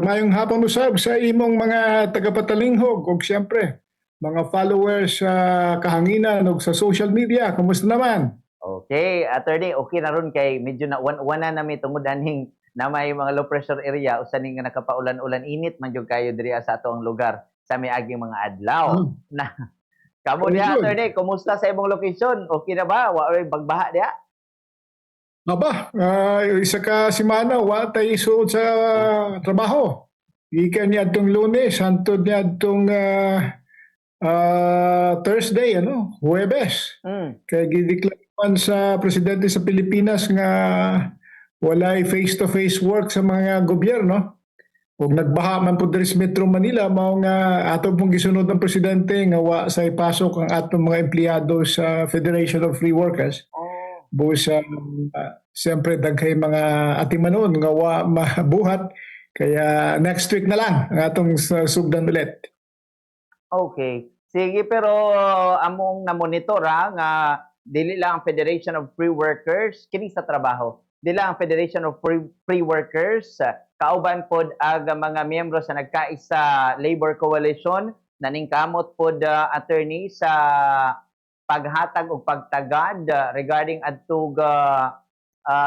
Mayong hapon usab sa imong mga tagapatalinghog ug siyempre mga followers sa kahanginan ug sa social media. Kumusta naman? Okay, attorney, okay na ron kay medyo na wana nami tungod aning na may mga low pressure area usa ni nga nakapaulan-ulan init man jud kayo diri sa atong lugar sa miaging mga adlaw. Oh, Na kamo very diha good. attorney, kumusta sa imong location? Okay na ba? Wa oy bagbaha diha? Aba, isa ka semana wa tay suod sa trabaho. Ikan niya itong Lunes, hantod niya itong Thursday, Huwebes. Kaya gideklaruan sa presidente sa Pilipinas nga walay face-to-face work sa mga gobyerno. Kung nagbaha man po diri sa Metro Manila, mao nga ato pong gisunod ng presidente nga wa say pasok ang atong mga empleyado sa Federation of Free Workers. Oh. Busa siyempre daghay mga atimanon nga wa mabuhat kaya next week na lang ang atong sugdan ulit. Okay. Sige, pero among na-monitor nga dili lang ang Federation of Free Workers kini sa trabaho. Dili lang ang Federation of Free Workers kauban pod ang mga miyembro sa nagkaisa Labor Coalition naningkamot pod attorney sa paghatag og pagtagad regarding adtog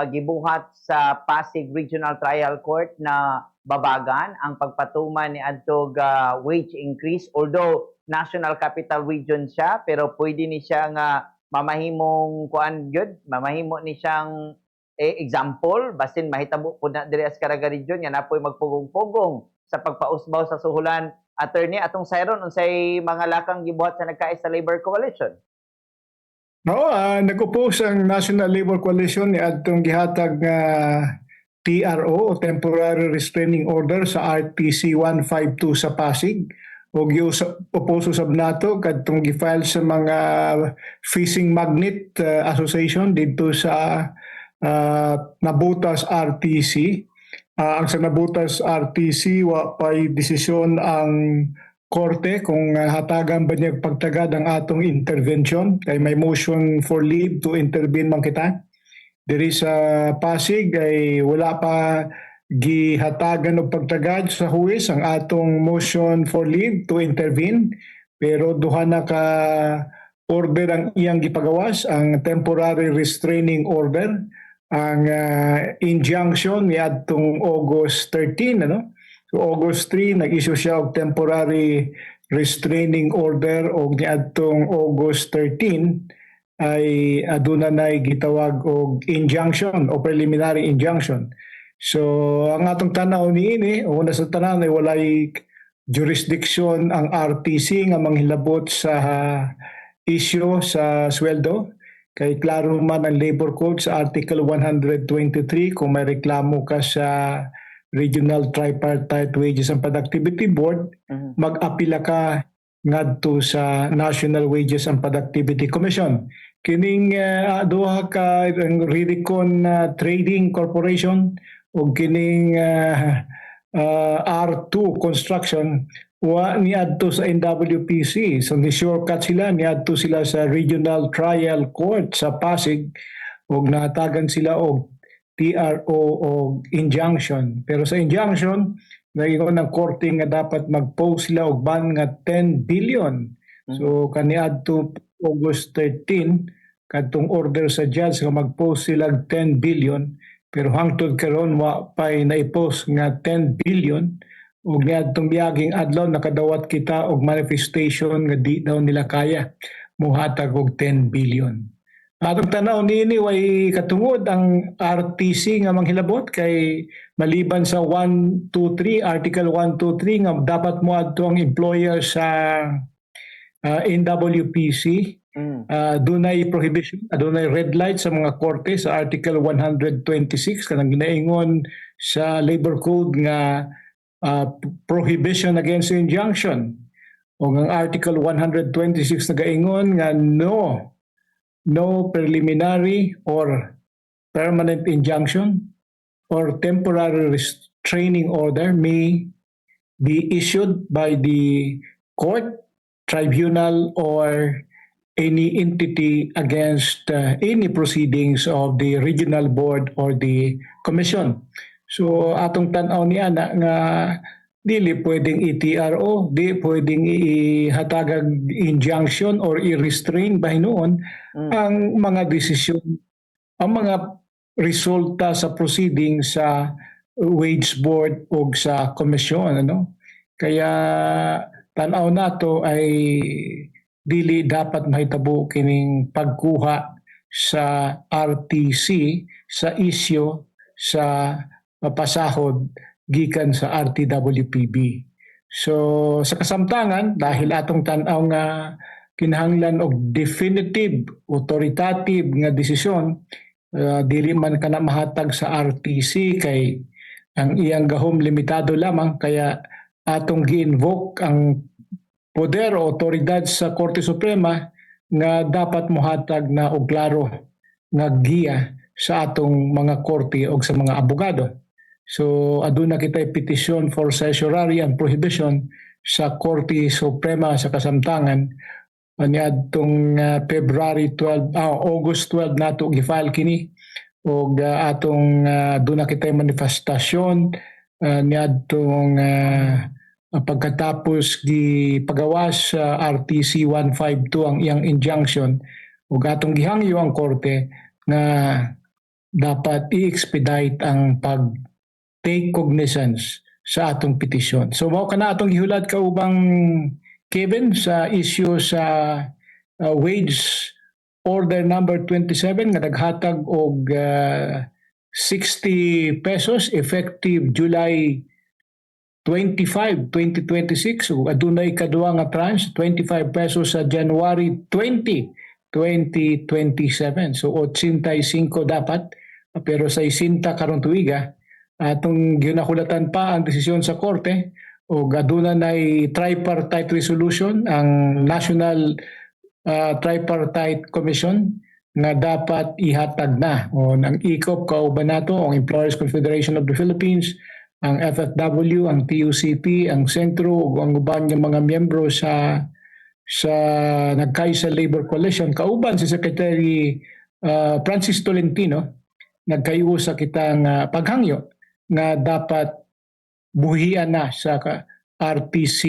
gibuhat sa Pasig Regional Trial Court na babagan ang pagpatuman ni adtog wage increase, although National Capital Region siya pero pwede ni siya nga mamahimong kuan gyud, mamahimo ni siyang example basin mahitabo pud na diri sa Caraga Region nga napoy magpugong-pugong sa pagpausbaw sa suhulan. Attorney, atong sayron unsay mga lakang gibuhat sa nagkaisa Labor Coalition? No, nag-oppose ang National Labor Coalition ni adtong gihatag nga TRO o Temporary Restraining Order sa RTC 152 sa Pasig o oppose usab nato kadtong gifile sa mga Fishing Magnet Association dito sa Nabutas RTC. Ang sa Nabutas RTC wa pay desisyon ang korte kung hatagan ba niya pagtagad ang atong intervention kay may motion for leave to intervene man kita. Diri sa Pasig ay wala pa gihatagan og pagtagad sa huwis ang atong motion for leave to intervene pero duha na ka order ang iyang gipagawas, ang temporary restraining order, ang injunction ni adtong August 13, So August 3 nag-issue siya og temporary restraining order og niadtong August 13 ay aduna nay gitawag og injunction o preliminary injunction. So ang atong tanaw niini una sa tanan ay walay jurisdiction ang RTC nga manghilabot sa issue sa sweldo. Kay klaro man ang Labor Code sa Article 123 kung may reklamo ka sa Regional Tripartite Wages and Productivity Board, mag-apila ka ngadto sa National Wages and Productivity Commission. Kining duha ka Riricon Trading Corporation o kining R2 Construction wa niadto sa NWPC. So ni shortcut sila, niadto sila sa Regional Trial Court sa Pasig ug nahatagan sila og TRO o injunction. Pero sa injunction, nagingon ng korte nga dapat mag-pose sila og ban nga 10 billion. So kaniadto August 13, kadtong order sa judge nga mag-pose sila og 10 billion. Pero hangtod karon wa pay na-post nga 10 billion. Ug niadtong miaging adlaw nakadawat kita og manifestation nga di daw nila kaya muhatag og 10 billion. Atong tanaw niini way katungod ang RTC nga manghilabot kay maliban sa 123 Article 123 nga dapat mo adto ang employer sa NWPC. Dunay prohibition, dunay red light sa mga korte sa Article 126 kanang ginaingon sa Labor Code nga prohibition against injunction. O ang Article 126 nagaingon nga no preliminary or permanent injunction or temporary restraining order may be issued by the court, tribunal, or any entity against any proceedings of the regional board or the commission. So atong tan-aw ni ana nga dili pwedeng i-TRO, di pwedeng ihatagag injunction or i-restrain by noon Mm. ang mga desisyon, ang mga resulta sa proceeding sa wage board o sa komisyon, ano. Kaya tan-aw nato ay dili dapat mahitabo kining pagkuha sa RTC sa isyo sa pasahod gikan sa RTWPB. So sa kasamtangan dahil atong tan-aw nga kinahanglan og definitive, authoritative nga desisyon, dili man kana mahatag sa RTC kay ang iyang gahom limitado lamang, kaya atong gi-invoke ang poder o otoridad sa Korte Suprema nga dapat mohatag na og klaro nga giya sa atong mga korte o sa mga abogado. So aduna kitay petition for certiorari and prohibition sa Korte Suprema sa kasamtangan niadtong August 12 nato gi-file kini, og atong duna kitay manifestasyon niadtong pagkatapos gipagawas sa RTC 152 ang iyang injunction, ug atong gihangyo ang korte na dapat i-expedite ang pag take cognizance sa atong petisyon. So mao kana atong gihulad kaubang Kevin sa issue sa wage order number 27 nga naghatag og 60 pesos effective July 25, 2026. So adunay kaduha nga tranche 25 pesos sa January 20, 2027. So 85 dapat, pero sa 60 karong tuiga atong ginakulatan pa ang desisyon sa korte o aduna nay tripartite resolution ang National Tripartite Commission na dapat ihatag na o ng ICOP kauban nato ang Employers Confederation of the Philippines, ang FFW, ang TUCP, ang Sentro ug ang uban nga mga miyembro sa nagkaisa Labor Coalition kauban si Secretary Francis Tolentino. Nagkayusa kitang paghangyo na dapat buhian na sa RTC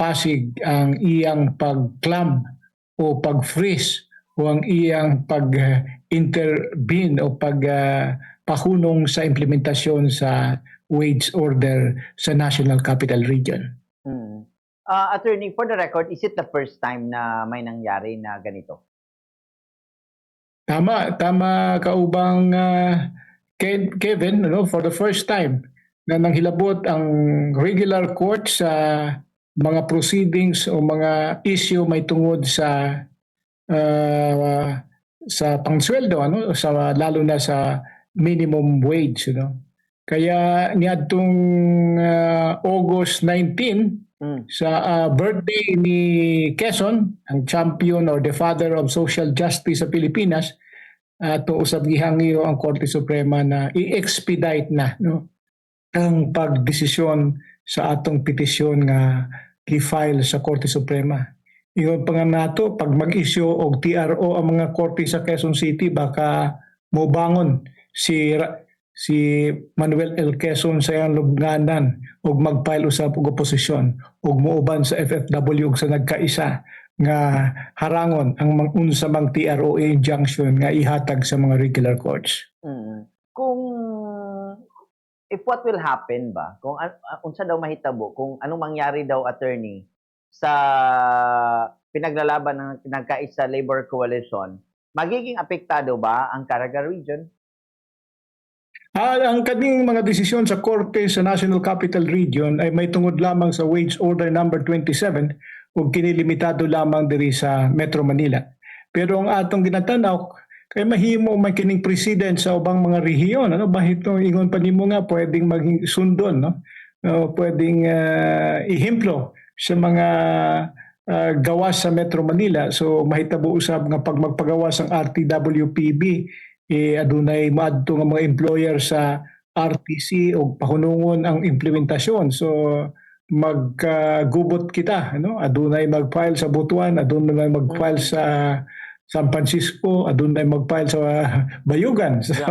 Pasig ang iyang pag-clamp o pag-freeze o ang iyang pag-intervene o pahunong sa implementasyon sa wage order sa National Capital Region. Attorney, for the record, is it the first time na may nangyari na ganito? Tama kaubang Kevin, for the first time na nanghilabot ang regular court sa mga proceedings o mga issue may tungod sa pangsweldo, sa lalo na sa minimum wage, Kaya niadtong August 19 sa birthday ni Quezon, ang champion or the father of social justice sa Pilipinas, to usab gihangyo ang Korte Suprema na i-expedite na ang pagdesisyon sa atong petisyon nga gi-file sa Korte Suprema. Ingon pa nga nato, pag mag-issue og TRO ang mga korte sa Quezon City, baka mobangon si Manuel L. Quezon sa iyang lubnganan og mag-file usab og oposisyon og muuban sa FFW ug sa nagkaisa nga harangon ang unsa mang TRO injunction nga ihatag sa mga regular courts. Kung if what will happen ba kung unsa daw mahitabo, kung anong mangyari daw, attorney, sa pinaglalaban ng nagkaisa labor coalition, magiging apektado ba ang Caraga region? Ang kaning mga desisyon sa Korte sa National Capital Region ay may tungod lamang sa Wage Order number 27 ug kinilimitado lamang diri sa Metro Manila. Pero ang atong ginatanaw kay mahimo man kining president sa ubang mga rehiyon, bahit ingon pa nimo nga pwedeng maging sundon, pwedeng ihemplo sa mga gawas sa Metro Manila. So mahitabo usab nga pag magpagawas ang RTWPB, adunay maadto nga mga employer sa RTC o pahunungon ang implementasyon. So magkagubot kita, adunay mag-file sa Butuan, adunay mag-file sa San Francisco, adunay mag-file sa Bayugan. So,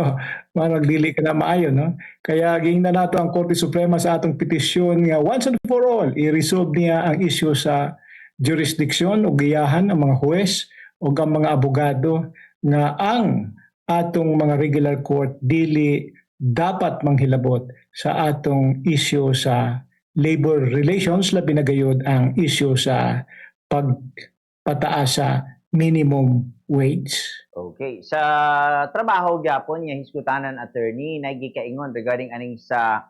marag dili ka na maayo, no? Kaya gingna nato ang Korte Suprema sa atong petisyon nga once and for all, i-resolve niya ang issue sa jurisdiction o giyahan ang mga huwes o ang mga abogado nga ang atong mga regular court dili dapat manghilabot sa atong issue sa labor relations, labi na gayud ang issue sa pagpataas sa minimum wage. Okay. Sa trabaho gyapon nga hiskutanan attorney nagikaingon regarding aning sa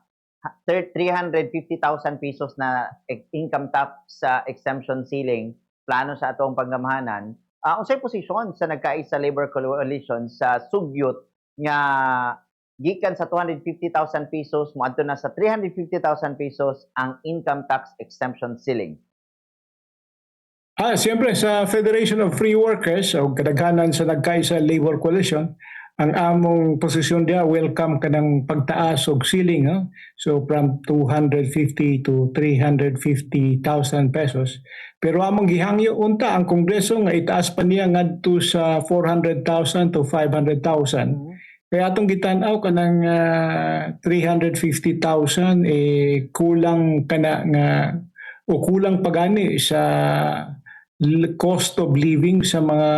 350,000 pesos na income tax sa exemption ceiling plano sa atong panggamahanan. Unsay posisyon sa nagkaisa labor coalition sa sugyot nga gikan sa 250,000 pesos moadto na sa 350,000 pesos ang income tax exemption ceiling? Siyempre sa Federation of Free Workers o kadaghanan sa nagkaisa labor coalition, ang among posisyon dia welcome kanang pagtaas og ceiling, no? So from 250 to 350,000 pesos. Pero among gihangyo unta ang Kongreso nga itaas pa niya ngadto sa 400,000 to 500,000. Kaya atong gitan-aw kanang 350,000 kulang kana nga o kulang pagani sa cost of living sa mga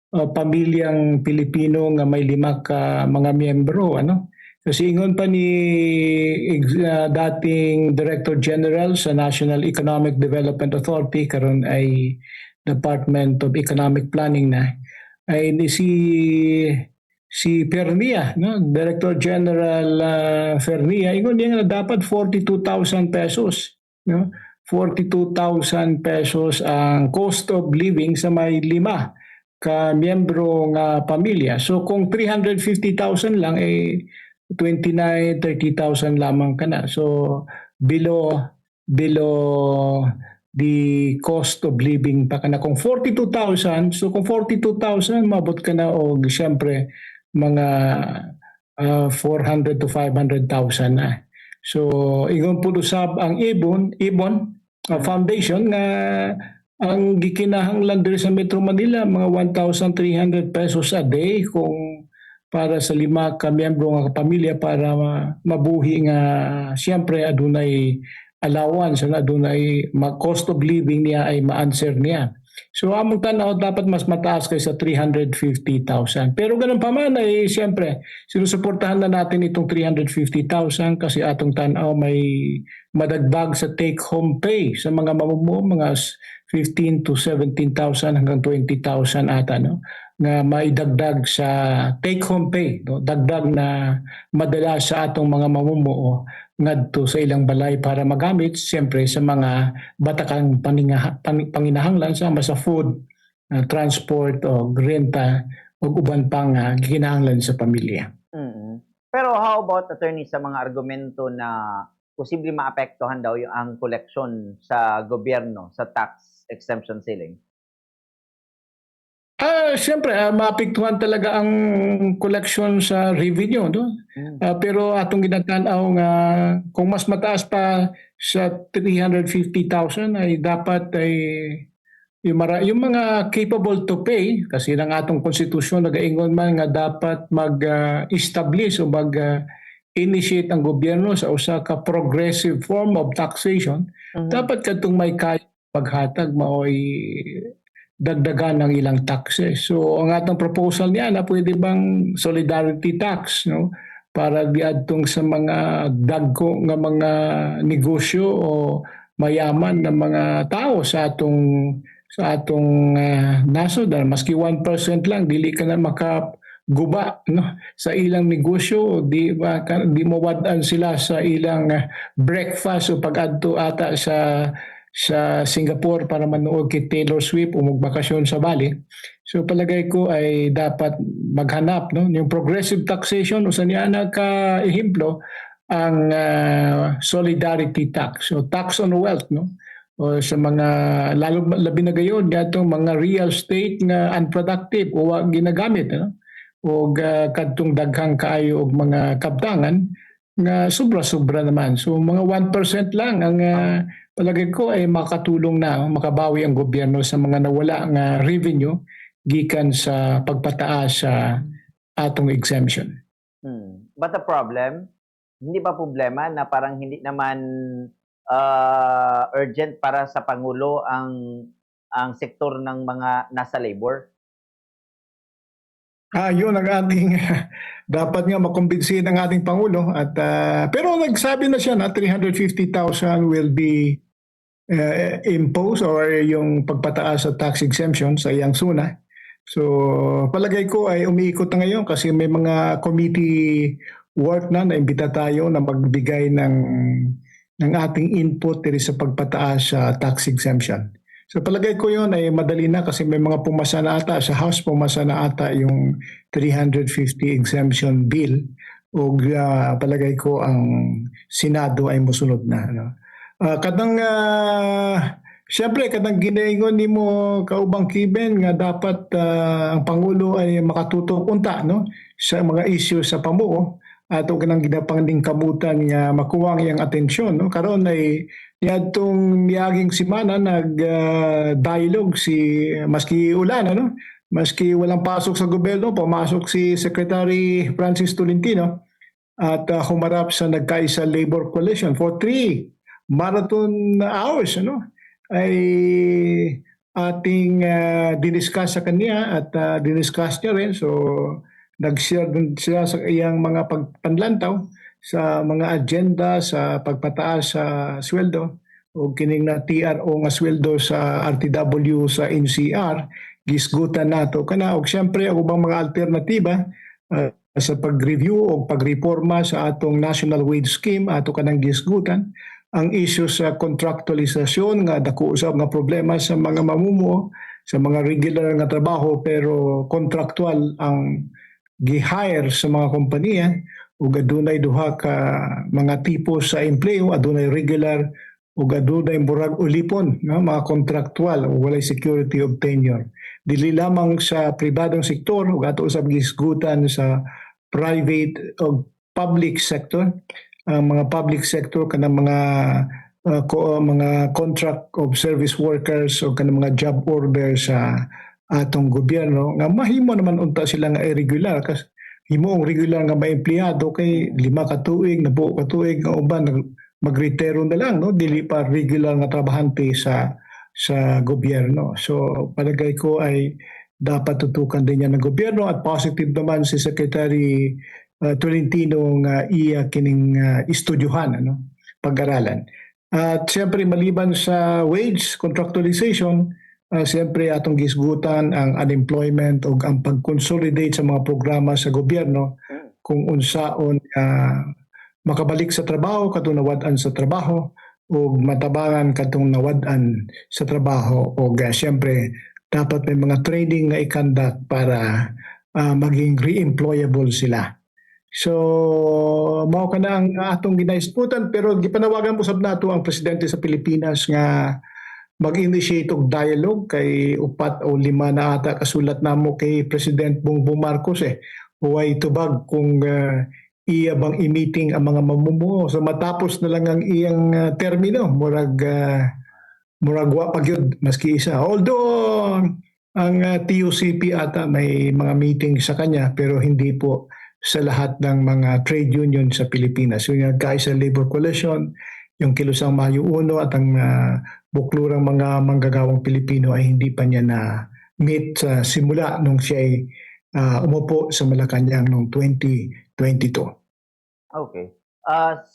pamilyang Pilipino nga may 5 ka mga miyembro, ano? Kasi ingon pa ni dating Director General sa National Economic Development Authority karon ay Department of Economic Planning na ay si Fernia, no? Director General Fernia, ingon niya nga dapat 42,000 pesos, no? 42,000 pesos ang cost of living sa may 5 ka miyembro nga pamilya. So kung 350,000 lang 29, 30,000 lamang ka na. So below the cost of living pa ka na. Kung 42,000, so kung 42,000 mabot ka na og siyempre mga 400 to 500,000 na. So ingon pud usab ang Ibon Foundation nga ang gikinahanglan diri sa Metro Manila mga 1,300 pesos a day kung para sa 5 ka miyembro nga pamilya para mabuhi nga siyempre adunay allowance na adunay cost of living niya ay ma-answer niya. So among tanaw dapat mas mataas kaysa 350,000. Pero ganun pa man ay siyempre sinusuportahan na natin itong 350,000 kasi atong tanaw may madagdag sa take home pay sa mga mamumuo, mga 15 to 17,000 hanggang 20,000 ata, no? Na maidagdag sa take home pay, no? Dagdag na madala sa atong mga mamumuo ngadto sa ilang balay para magamit siyempre sa mga batakang panginahanglan sama sa food, transport o renta o uban pang kinahanglan sa pamilya. Pero how about attorney sa mga argumento na posible maapektuhan daw yung ang koleksyon sa gobyerno sa tax exemption ceiling? Siyempre, maapektuhan talaga ang collection sa revenue, no? Pero atong ginatanaw nga kung mas mataas pa sa 350,000 ay dapat ay yung mga capable to pay kasi ng atong konstitusyon nagaingon man nga dapat mag-establish o mag-initiate ang gobyerno sa usa ka progressive form of taxation. Dapat kadtong may kaya paghatag mao'y dagdagan ng ilang taxes. So ang atong proposal niya na pwede bang solidarity tax, no? Para diadtong sa mga dagko nga mga negosyo o mayaman na mga tao sa atong nasod, maski 1% lang dili ka na makaguba, no, sa ilang negosyo, di mawad-an sila sa ilang breakfast o pag-adto ata sa Singapore para manood kay Taylor Swift o magbakasyon sa Bali. So palagay ko ay dapat maghanap, no, yung progressive taxation o sa niya ka ehemplo ang solidarity tax o tax on wealth, no, o sa mga labi na gayon gatong mga real estate nga unproductive o wag ginagamit, no, o kadtong daghang kaayo og mga kabtangan nga sobra-sobra naman. So mga 1% lang ang palagay ko ay makatulong na makabawi ang gobyerno sa mga nawala nga revenue gikan sa pagpataas sa atong exemption. But the problem, hindi ba problema na parang hindi naman urgent para sa Pangulo ang sektor ng mga nasa labor? Yun ang ating dapat nga makumbinsi ng ating Pangulo at pero nagsabi na siya na 350,000 will be imposed or yung pagpataas sa tax exemption sa iyang suna. So palagay ko ay umiikot na ngayon kasi may mga committee work na naimbita tayo na magbigay ng ating input dito sa pagpataas sa tax exemption. So palagay ko yun ay madali na kasi may mga pumasa na ata sa House, pumasa na ata yung 350 exemption bill o palagay ko ang Senado ay musunod na. Ano? Siyempre, kadang ginaingon ni mo kaubang Kiben nga dapat ang Pangulo ay makatutok unta no, sa mga issue sa pamuo at o kanang ginapangding kamutan nga makuha ang iyang atensyon. No? Karon ay niadtong miyaging simana nag-dialogue maski ulan, ano? Maski walang pasok sa gobyerno, pumasok si Secretary Francis Tolentino at humarap sa nagkaisa labor coalition for 3 marathon hours, ano? Ay ating diniscuss sa kanya at diniscuss niya rin. So nag-share din siya sa iyang mga pagpanlantaw sa mga agenda sa pagpataas sa sweldo o kining na TRO nga sweldo sa RTW sa NCR gisgutan nato kana og syempre og ubang mga alternatiba sa pag-review o pagreforma sa atong national wage scheme ato kanang gisgutan ang issue sa contractualisasyon nga dako usab nga problema sa mga mamumuo sa mga regular nga trabaho pero contractual ang gi-hire sa mga kompanya ug adunay duha ka mga tipo sa empleo, adunay regular ug adunay murag ulipon, no? Mga contractual o walay security of tenure. Dili lamang sa pribadong sektor ug ato usab gisgutan sa private o public sector. Ang mga public sector kanang mga contract of service workers o kanang mga job orders sa atong gobyerno nga mahimo naman unta sila nga irregular kasi himo ang regular nga mga empleyado kay 5 ka tuig na buo ka tuig nga uban magretiro na lang no dili pa regular nga trabahante sa gobyerno. So palagay ko ay dapat tutukan din yan ng gobyerno at positive naman si Secretary Tolentino nga iya kining istudyohan ano pag-aralan. At siyempre maliban sa wage contractualization siyempre atong gisgutan ang unemployment o ang pag-consolidate sa mga programa sa gobyerno kung unsaon makabalik sa trabaho katong nawad-an sa trabaho o matabangan katong nawad-an sa trabaho o siyempre dapat may mga training nga i-conduct para maging re-employable sila. So mao kana ang atong ginaisputan pero gipanawagan po sab nato ang presidente sa Pilipinas nga mag-initiate og dialogue kay 4 o 5 na ata kasulat namo kay President Bongbong Marcos huway tubag kung iya bang i-meeting ang mga mamumuo so matapos na lang ang iyang termino murag wa pa gyud maski isa although ang TUCP ata may mga meeting sa kanya pero hindi po sa lahat ng mga trade union sa Pilipinas. So yung Kaisa Labor Coalition, yung Kilusang Mayo Uno at ang buklurang mga manggagawang Pilipino ay hindi pa niya na meet sa simula nung siya ay umupo sa Malacanang noong 2022. Okay.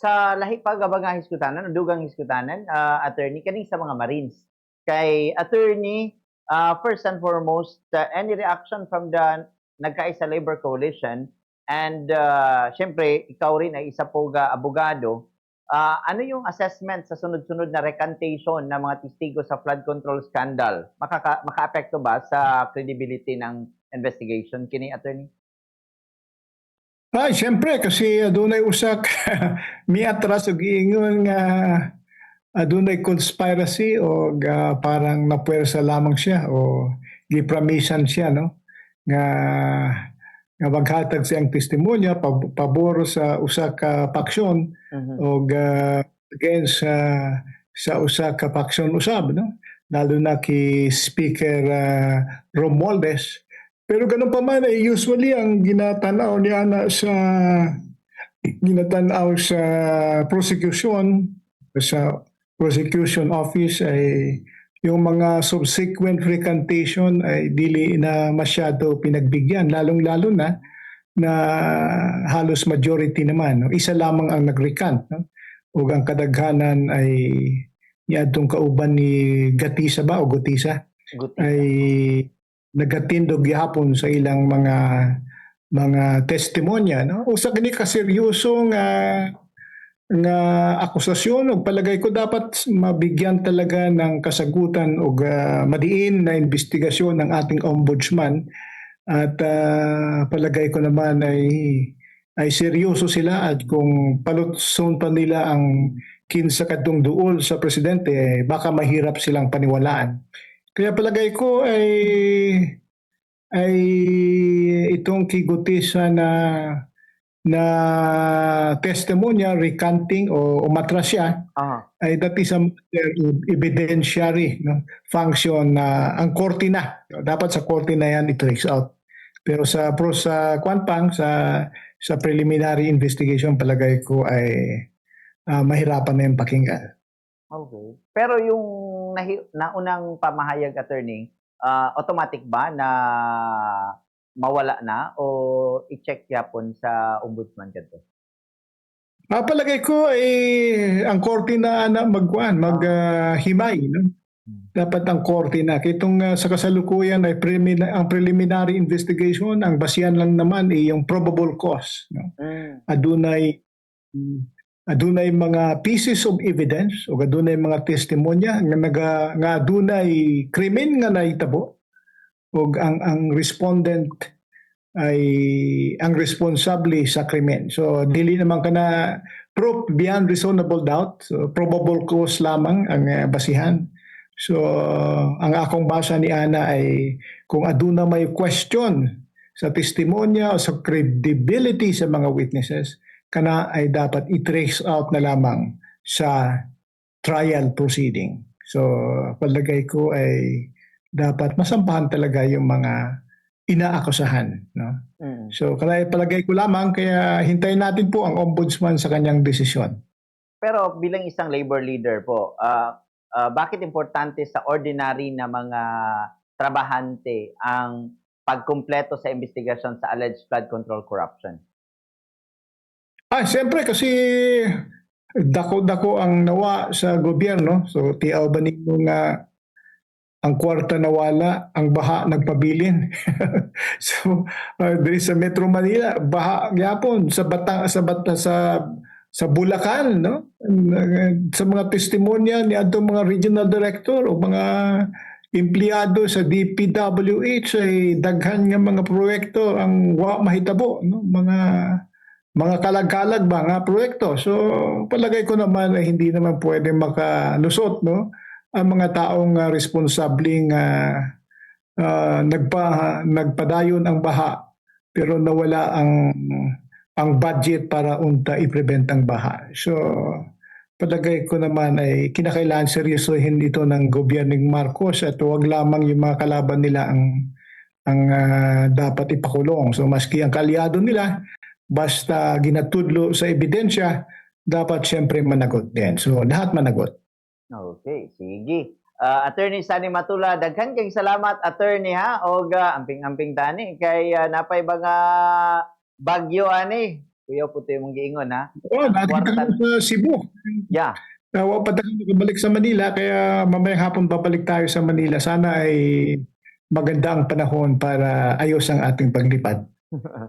Sa lahi pa nga hiskutanan, dugang hiskutanan, attorney, kaning sa mga Marines. Kay attorney, first and foremost, any reaction from the Nagkaisa Labor Coalition and syempre, ikaw rin ay isa po abogado. Ano yung assessment sa sunod-sunod na recantation ng mga testigo sa flood control scandal? Maka-apekto ba sa credibility ng investigation kini attorney? Siyempre kasi adunay usak miatras og giingon nga adunay conspiracy o parang napuwersa lamang siya o gipramisan siya no nga maghatag siyang testimonya pabor sa usa ka paksyon o against sa usa ka paksyon usab no lalo na kay Speaker Romualdez. Pero ganun pa man, usually ang ginatanaw ni Ana sa prosecution office ay yung mga subsequent recantation ay dili na masyado pinagbigyan, lalong-lalo na halos majority naman, no? Isa lamang ang nag-recant, no? Ug ang kadaghanan ay niadtong kauban ni Gatisa ba o Gutisa Guti. ay nagatindog gihapon sa ilang mga testimonya, no? Usa kini ka seryoso nga akusasyon ug palagay ko dapat mabigyan talaga ng kasagutan ug madiin na investigasyon ng ating ombudsman at palagay ko naman ay seryoso sila at kung palutson pa nila ang kinsa kadtong duol sa presidente baka mahirap silang paniwalaan. Kaya palagay ko ay itong kigutisa na testimonya, recanting o umatras siya, ay that is a evidentiary, no, function na ang korte na. Dapat sa korte na yan i-trace out. Pero sa kwanpang, sa preliminary investigation, palagay ko ay mahirapan na yung pakinggan. Okay. Pero yung naunang pamahayag, attorney, automatic ba na mawala na o i-check yapon sa ombudsman kadto? Palagay ko ay ang korte na maghimay, no? Dapat ang korte na. Kitong sa kasalukuyan ay ang preliminary investigation, ang basihan lang naman ay yung probable cause, no? Adunay mga pieces of evidence o adunay mga testimonya nga adunay krimen nga nahitabo o ang respondent ay ang responsable sa krimen. So dili naman kana proof beyond reasonable doubt. So, probable cause lamang ang basihan. So ang akong basa ni Ana ay kung aduna may question sa testimonya o sa credibility sa mga witnesses, kana ay dapat i-trace out na lamang sa trial proceeding. So palagay ko ay dapat masampahan talaga yung mga inaakusahan, no? So palagay ko lamang, kaya hintayin natin po ang ombudsman sa kanyang desisyon. Pero bilang isang labor leader po, bakit importante sa ordinary na mga trabahante ang pagkumpleto sa investigasyon sa alleged flood control corruption? Siyempre kasi dako-dako ang nawa sa gobyerno. So tiyaw ba ninyo nga ang kwarta nawala, ang baha nagpabilin. So diri sa Metro Manila, baha gyapon sa Bulacan, no? Sa mga testimonya ni adtong mga regional director o mga empleyado sa DPWH ay daghan nga mga proyekto ang wa mahitabo, no? Mga kalag-kalag ba nga proyekto. So palagay ko naman ay hindi naman pwede makalusot, no, ang mga taong responsableng nagpadayon ang baha pero nawala ang budget para unta i-prevent ang baha. So palagay ko naman ay kinakailangan seryosohin ito ng gobyernong Marcos at huwag lamang yung mga kalaban nila ang dapat ipakulong. So maski ang kaalyado nila, basta ginatudlo sa ebidensya, dapat siyempre managot din. So lahat managot. Okay, sige. Attorney Sunny Matula, daghan kay salamat, attorney, ha, og amping-amping tani kay napay mga bagyo ani. Kuya puti mong giingon, ha. Nakita ko sa Cebu. Yeah. Wa pa tayo balik sa Manila, kaya mamayang hapon babalik tayo sa Manila. Sana ay maganda ang panahon para ayos ang ating paglipad.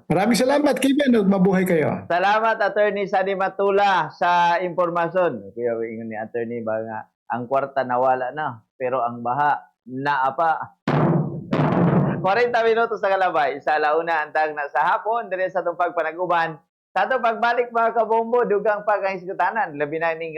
Maraming salamat, Kevin. Mabuhay kayo. Salamat, Attorney Sunny Matula, sa impormasyon. Kaya ingon ni Attorney ba nga ang kwarta nawala na, pero ang baha naapa. 40 minutos sa kalabay, sa alauna antang na sa hapon, dire sa itong pagpanaguban. Sa itong pagbalik mga kabombo, dugang pagkahisgutanan, labi na ning